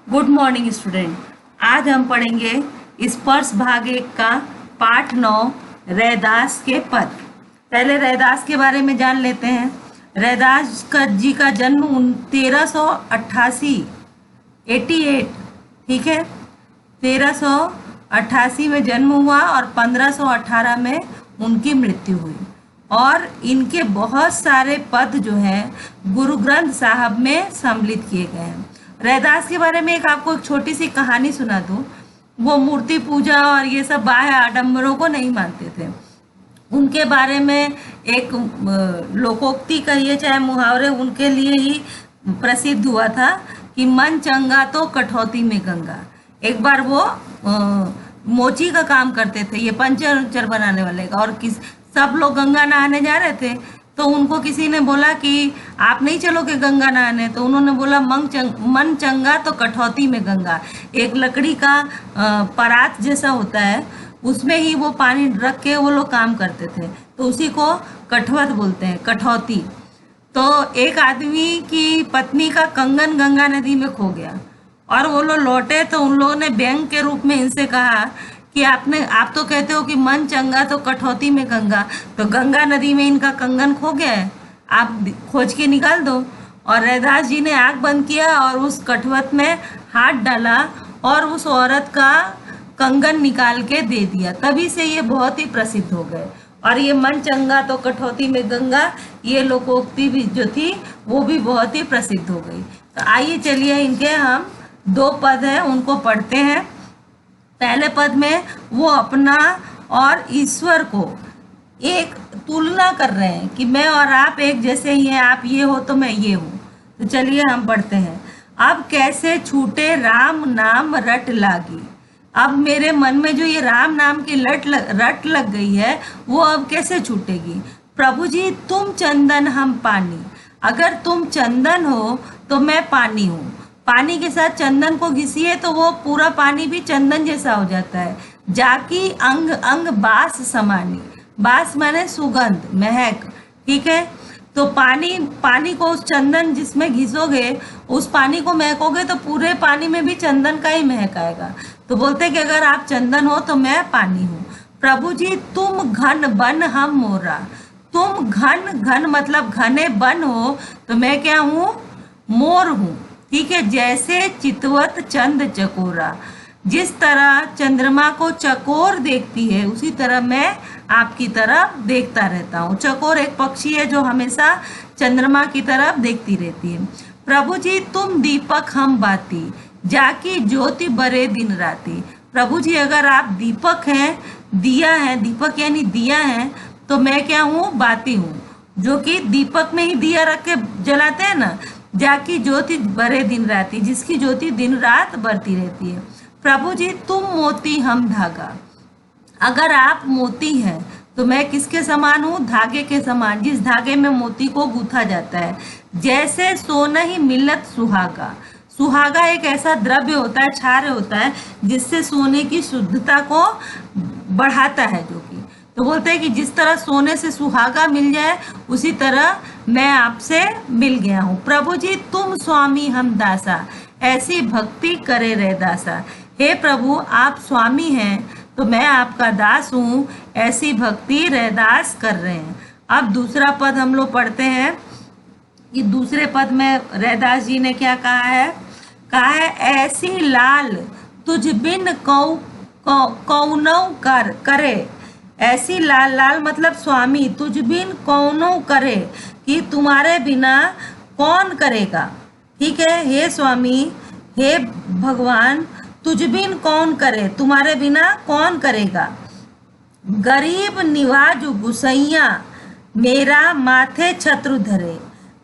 Good morning student. आज हम पढ़ेंगे स्पर्श भाग 1 का पाठ 9 रैदास के पद। पहले रैदास के बारे में जान लेते हैं। रैदास जी का जन्म 1388 ठीक है, 1388 में जन्म हुआ और 1518 में उनकी मृत्यु हुई। और इनके बहुत सारे पद जो हैं गुरु ग्रंथ साहब में सम्मिलित किए गए हैं। रैदास के बारे में आपको एक छोटी सी कहानी सुना दूं। वो मूर्ति पूजा और ये सब बाह्य आडंबरों को नहीं मानते थे। उनके बारे में एक लोकोक्ति कहिए चाहे मुहावरे उनके लिए ही प्रसिद्ध हुआ था कि मन चंगा तो कठौती में गंगा। एक बार वो मोची का काम करते थे, ये पंचर बनाने वाले का, और सब लोग गंगा नहाने जा रहे थे तो उनको किसी ने बोला कि आप नहीं चलोगे गंगा नहाने। तो उन्होंने बोला मन चंगा तो कठौती में गंगा। एक लकड़ी का परात जैसा होता है, उसमें ही वो पानी रख के वो लोग काम करते थे, तो उसी को कठवत बोलते हैं, कठौती। तो एक आदमी की पत्नी का कंगन गंगा नदी में खो गया और वो लोग लौटे तो उन लोगों ने व्यंग के रूप में इनसे कहा कि आप तो कहते हो कि मन चंगा तो कठौती में गंगा, तो गंगा नदी में इनका कंगन खो गया है, आप खोज के निकाल दो। और रैदास जी ने आँख बंद किया और उस कठवत में हाथ डाला और उस औरत का कंगन निकाल के दे दिया। तभी से ये बहुत ही प्रसिद्ध हो गए। और ये मन चंगा तो कठौती में गंगा, ये लोकोक्ति भी जो थी वो भी बहुत ही प्रसिद्ध हो गई। तो आइए चलिए इनके हम 2 पद हैं उनको पढ़ते हैं। पहले पद में वो अपना और ईश्वर को एक तुलना कर रहे हैं कि मैं और आप एक जैसे ही हैं, आप ये हो तो मैं ये हूँ। तो चलिए हम पढ़ते हैं। अब कैसे छूटे राम नाम रट लागी। अब मेरे मन में जो ये राम नाम की रट लग गई है वो अब कैसे छूटेगी। प्रभु जी तुम चंदन हम पानी, अगर तुम चंदन हो तो मैं पानी हूँ। पानी के साथ चंदन को घिसिए तो वो पूरा पानी भी चंदन जैसा हो जाता है। जाकी अंग अंग बास समानी, बास माने सुगंध, महक, ठीक है। तो पानी को उस चंदन जिसमें घिसोगे, उस पानी को महकोगे तो पूरे पानी में भी चंदन का ही महक आएगा। तो बोलते कि अगर आप चंदन हो तो मैं पानी हूँ। प्रभु जी तुम घन बन हम मोरा, तुम घन मतलब घने बन हो तो मैं क्या हूँ, मोर हूँ, ठीक है। जैसे चितवत चंद चकोरा, जिस तरह चंद्रमा को चकोर देखती है उसी तरह मैं आपकी तरफ देखता रहता हूँ। चकोर एक पक्षी है जो हमेशा चंद्रमा की तरफ देखती रहती है। प्रभु जी तुम दीपक हम बाती, जाकी ज्योति बरे दिन राती। प्रभु जी अगर आप दीपक हैं, दिया है, दीपक यानी दिया है, तो मैं क्या हूँ, बाती हूँ, जो कि दीपक में ही दिया रख के जलाते हैं ना। जाकी ज्योति बरे दिन राती, जिसकी ज्योति दिन रात बढ़ती रहती है। प्रभु जी तुम मोती हम धागा, अगर आप मोती हैं तो मैं किसके समान हूँ, धागे के समान, जिस धागे में मोती को गूंथा जाता है। जैसे सोना ही मिलत सुहागा, सुहागा एक ऐसा द्रव्य होता है, क्षार होता है जिससे सोने की शुद्धता को बढ़ाता है, जो कि तो बोलते हैं कि जिस तरह सोने से सुहागा मिल जाए उसी तरह मैं आपसे मिल गया हूँ। प्रभु जी तुम स्वामी हम दासा, ऐसी भक्ति करे रैदासा। हे प्रभु आप स्वामी हैं तो मैं आपका दास हूँ, ऐसी भक्ति रैदास कर रहे हैं। अब दूसरा पद हम लोग पढ़ते हैं कि दूसरे पद में रैदास जी ने क्या कहा है, ऐसी लाल तुझ बिन कौनौ करे, ऐसी लाल मतलब स्वामी, तुझ बिन कौनो करे, कि तुम्हारे बिना कौन करेगा, ठीक है। हे स्वामी, हे भगवान, तुझ बिन कौन करे, तुम्हारे बिना कौन करेगा। गरीब निवाजु गुसैया, मेरा माथे छत्र धरे।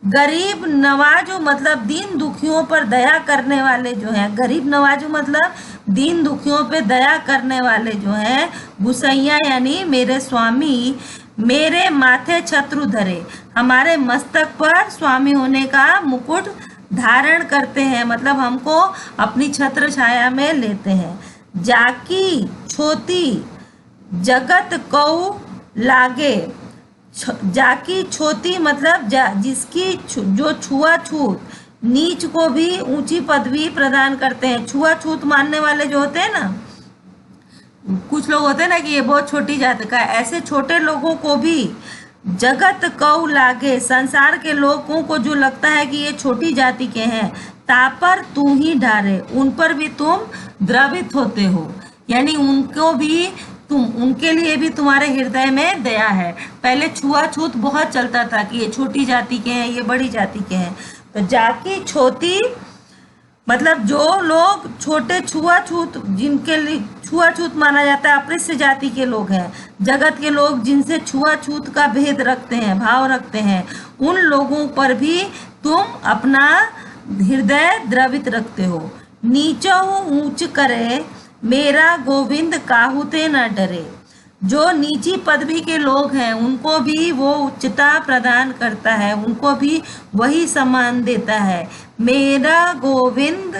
गरीब नवाजो मतलब दीन दुखियों पर दया करने वाले जो हैं, गरीब नवाजो मतलब दीन दुखियों पे दया करने वाले जो हैं, गुसैया यानी मेरे स्वामी, मेरे माथे छत्र धरे, हमारे मस्तक पर स्वामी होने का मुकुट धारण करते हैं, मतलब हमको अपनी छत्र छाया में लेते हैं। जाकी छोटी जगत कौ लागे, जाकी छोटी मतलब जिसकी जो छुआछूत नीच को भी ऊंची पदवी प्रदान करते हैं। छुआछूत मानने वाले जो होते हैं ना, कुछ लोग होते हैं ना कि ये बहुत छोटी जाति का है, ऐसे छोटे लोगों को भी जगत कौ लागे, संसार के लोगों को जो लगता है कि ये छोटी जाति के हैं, तापर तू ही ढारे, उन पर भी तुम द्रवित होते हो, यानी उनको भी तुम, उनके लिए भी तुम्हारे हृदय में दया है। पहले छुआछूत बहुत चलता था कि ये छोटी जाति के हैं, ये बड़ी जाति के हैं। तो जाति छोटी मतलब जो लोग छोटे छुआछूत, जिनके लिए छुआछूत माना जाता है, अपृष्ट जाति के लोग हैं, जगत के लोग जिनसे छुआछूत का भेद रखते हैं, भाव रखते हैं, उन लोगों पर भी तुम अपना हृदय द्रवित रखते हो। नीचो ऊंच करे, मेरा गोविंद काहुते न डरे। जो नीची पदवी के लोग हैं उनको भी वो उच्चता प्रदान करता है, उनको भी वही सम्मान देता है। मेरा गोविंद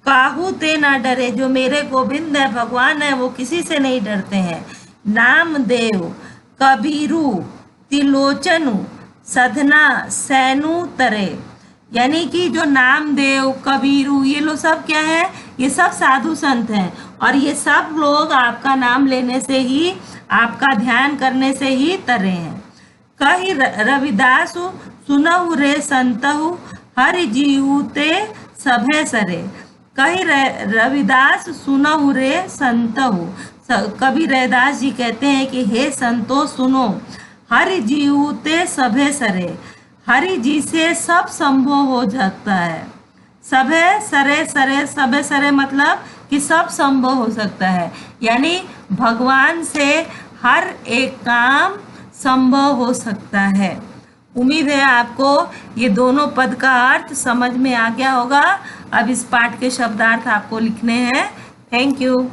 काहुते ना डरे, जो मेरे गोविंद है, भगवान है, वो किसी से नहीं डरते हैं। नामदेव कबीरू तिलोचनु सधना सैनु तरे, यानी कि जो नामदेव कबीरू ये लोग सब क्या है, ये सब साधु संत हैं, और ये सब लोग आपका नाम लेने से ही, आपका ध्यान करने से ही तरे हैं। कही रविदास सुनहु रे संतहु, हरि जीवते सभे सरे। कही रविदास सुनहु रे संतहु, कवि रविदास जी कहते हैं कि हे संतो सुनो, हरि जीवते सभे सरे, हरि जी से सब संभव हो जाता है। सभे सरे, सरे सभे सरे मतलब कि सब संभव हो सकता है, यानी भगवान से हर एक काम संभव हो सकता है। उम्मीद है आपको ये दोनों पद का अर्थ समझ में आ गया होगा। अब इस पाठ के शब्दार्थ आपको लिखने हैं। Thank you.